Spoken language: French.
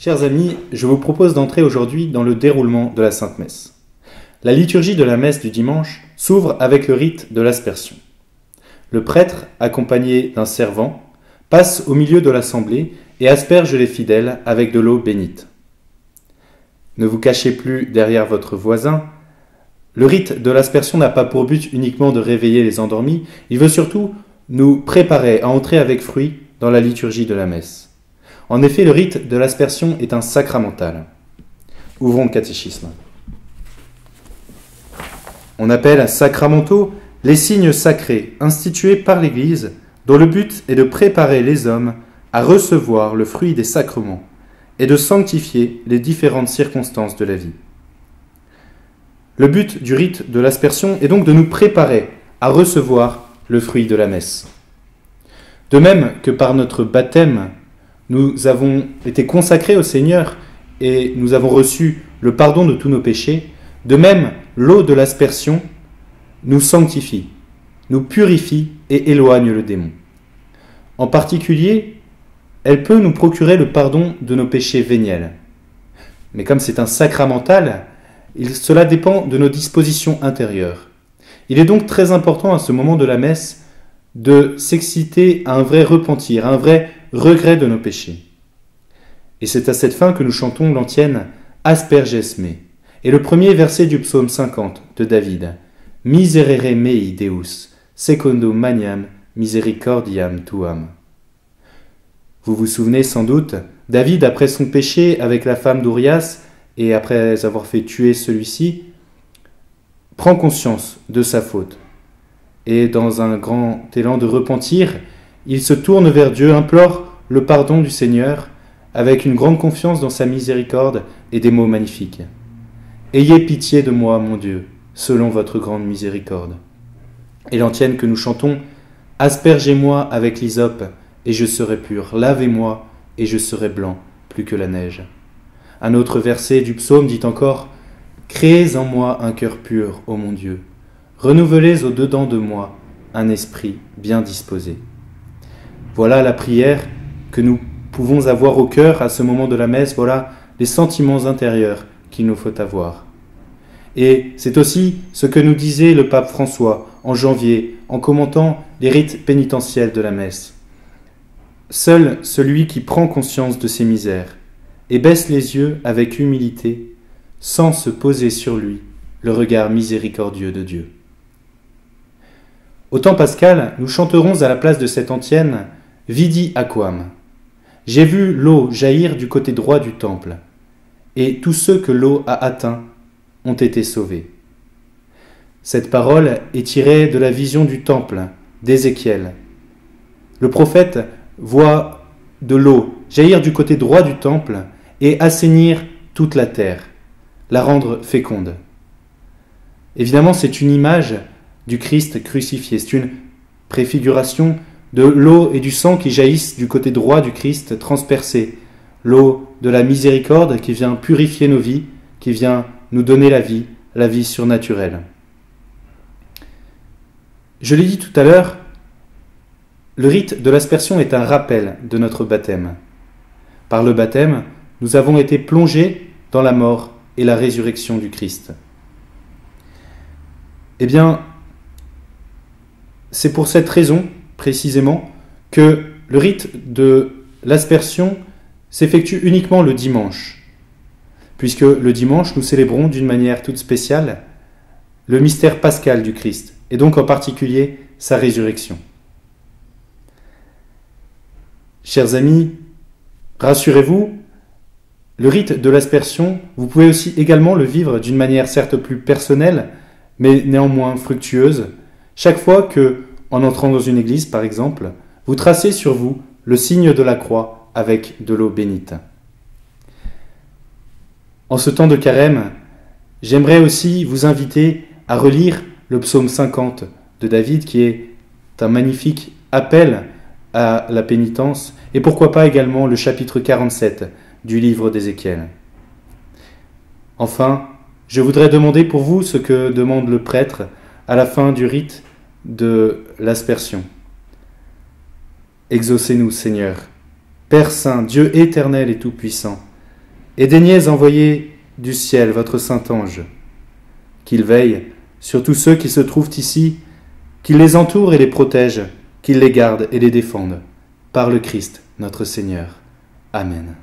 Chers amis, je vous propose d'entrer aujourd'hui dans le déroulement de la Sainte Messe. La liturgie de la messe du dimanche s'ouvre avec le rite de l'aspersion. Le prêtre, accompagné d'un servant, passe au milieu de l'assemblée et asperge les fidèles avec de l'eau bénite. Ne vous cachez plus derrière votre voisin. Le rite de l'aspersion n'a pas pour but uniquement de réveiller les endormis, il veut surtout nous préparer à entrer avec fruit dans la liturgie de la messe. En effet, le rite de l'aspersion est un sacramental. Ouvrons le catéchisme. On appelle sacramentaux les signes sacrés institués par l'Église dont le but est de préparer les hommes à recevoir le fruit des sacrements et de sanctifier les différentes circonstances de la vie. Le but du rite de l'aspersion est donc de nous préparer à recevoir le fruit de la messe. De même que par notre baptême, nous avons été consacrés au Seigneur et nous avons reçu le pardon de tous nos péchés, de même l'eau de l'aspersion nous sanctifie, nous purifie et éloigne le démon. En particulier, elle peut nous procurer le pardon de nos péchés véniels. Mais comme c'est un sacramental, cela dépend de nos dispositions intérieures. Il est donc très important à ce moment de la messe de s'exciter à un vrai repentir, à un vrai regret de nos péchés. Et c'est à cette fin que nous chantons l'antienne « Asperges me » et le premier verset du psaume 50 de David « Miserere mei Deus, secondo maniam misericordiam tuam ». Vous vous souvenez sans doute, David, après son péché avec la femme d'Urias et après avoir fait tuer celui-ci, prend conscience de sa faute. Et dans un grand élan de repentir, il se tourne vers Dieu, implore le pardon du Seigneur avec une grande confiance dans sa miséricorde et des mots magnifiques. « Ayez pitié de moi, mon Dieu, selon votre grande miséricorde. » Et l'antienne que nous chantons « Aspergez-moi avec l'hysope, et je serai pur. Lavez-moi, et je serai blanc, plus que la neige. » Un autre verset du psaume dit encore « Créez en moi un cœur pur, ô mon Dieu. Renouvelez au-dedans de moi un esprit bien disposé. » Voilà la prière que nous pouvons avoir au cœur à ce moment de la messe. Voilà les sentiments intérieurs qu'il nous faut avoir. Et c'est aussi ce que nous disait le pape François en janvier en commentant les rites pénitentiels de la messe. Seul celui qui prend conscience de ses misères et baisse les yeux avec humilité, sans se poser sur lui le regard miséricordieux de Dieu. Au temps pascal, nous chanterons à la place de cette antienne « Vidi aquam ». J'ai vu l'eau jaillir du côté droit du temple, et tous ceux que l'eau a atteints ont été sauvés. Cette parole est tirée de la vision du temple d'Ézéchiel. Le prophète voit de l'eau jaillir du côté droit du temple et assainir toute la terre, la rendre féconde. Évidemment, c'est une image du Christ crucifié, c'est une préfiguration de l'eau et du sang qui jaillissent du côté droit du Christ transpercé, l'eau de la miséricorde qui vient purifier nos vies, qui vient nous donner la vie surnaturelle. Je l'ai dit tout à l'heure, le rite de l'aspersion est un rappel de notre baptême. Par le baptême, nous avons été plongés dans la mort et la résurrection du Christ. Eh bien, c'est pour cette raison, précisément, que le rite de l'aspersion s'effectue uniquement le dimanche, puisque le dimanche, nous célébrons d'une manière toute spéciale le mystère pascal du Christ, et donc en particulier sa résurrection. Chers amis, rassurez-vous, le rite de l'aspersion, vous pouvez aussi également le vivre d'une manière certes plus personnelle, mais néanmoins fructueuse, chaque fois que, en entrant dans une église par exemple, vous tracez sur vous le signe de la croix avec de l'eau bénite. En ce temps de carême, j'aimerais aussi vous inviter à relire le psaume 50 de David, qui est un magnifique appel à la pénitence, et pourquoi pas également le chapitre 47 du livre d'Ézéchiel. Enfin, je voudrais demander pour vous ce que demande le prêtre à la fin du rite de l'aspersion. Exaucez-nous, Seigneur, Père Saint, Dieu éternel et tout-puissant, et daignez envoyer du ciel votre saint ange, qu'il veille sur tous ceux qui se trouvent ici, qu'il les entoure et les protège, qu'il les garde et les défende, par le Christ notre Seigneur. Amen.